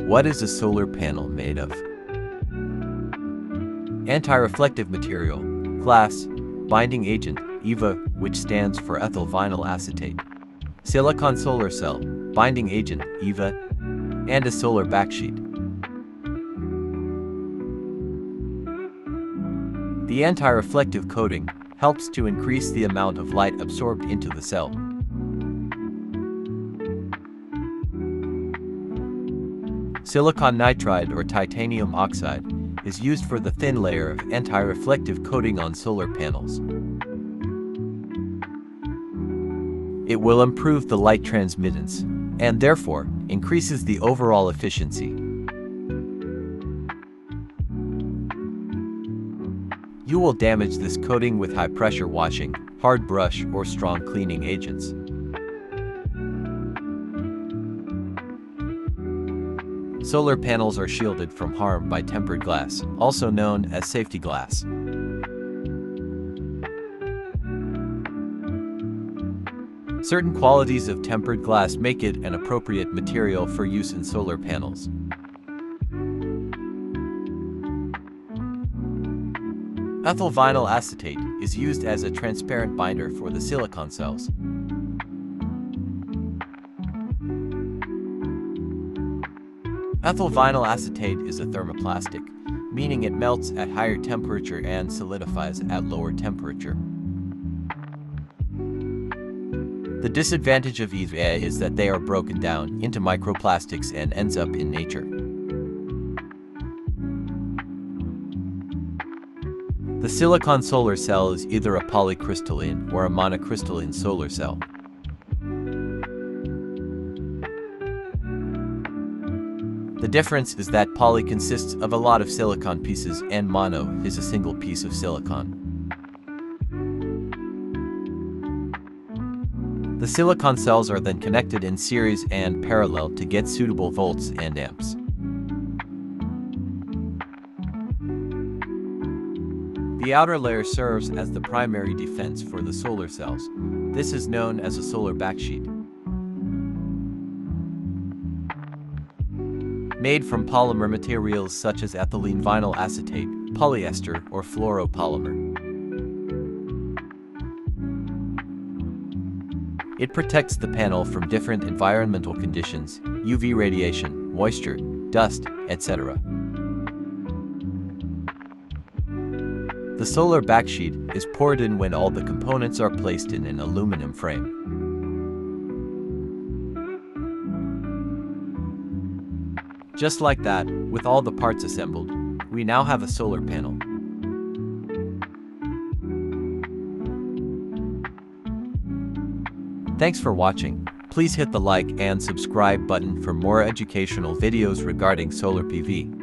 What is a solar panel made of? Anti-reflective material, glass, binding agent, EVA, which stands for ethyl vinyl acetate, silicon solar cell, binding agent, EVA, and a solar backsheet. The anti-reflective coating helps to increase the amount of light absorbed into the cell. Silicon nitride or titanium oxide is used for the thin layer of anti-reflective coating on solar panels. It will improve the light transmittance and therefore increases the overall efficiency. You will damage this coating with high-pressure washing, hard brush, or strong cleaning agents. Solar panels are shielded from harm by tempered glass, also known as safety glass. Certain qualities of tempered glass make it an appropriate material for use in solar panels. Ethyl vinyl acetate is used as a transparent binder for the silicon cells. Ethyl vinyl acetate is a thermoplastic, meaning it melts at higher temperature and solidifies at lower temperature. The disadvantage of EVA is that they are broken down into microplastics and ends up in nature. The silicon solar cell is either a polycrystalline or a monocrystalline solar cell. The difference is that poly consists of a lot of silicon pieces and mono is a single piece of silicon. The silicon cells are then connected in series and parallel to get suitable volts and amps. The outer layer serves as the primary defense for the solar cells. This is known as a solar backsheet. Made from polymer materials such as ethylene vinyl acetate, polyester, or fluoropolymer. It protects the panel from different environmental conditions, UV radiation, moisture, dust, etc. The solar backsheet is poured in when all the components are placed in an aluminum frame. Just like that, with all the parts assembled, we now have a solar panel. Thanks for watching. Please hit the like and subscribe button for more educational videos regarding solar PV.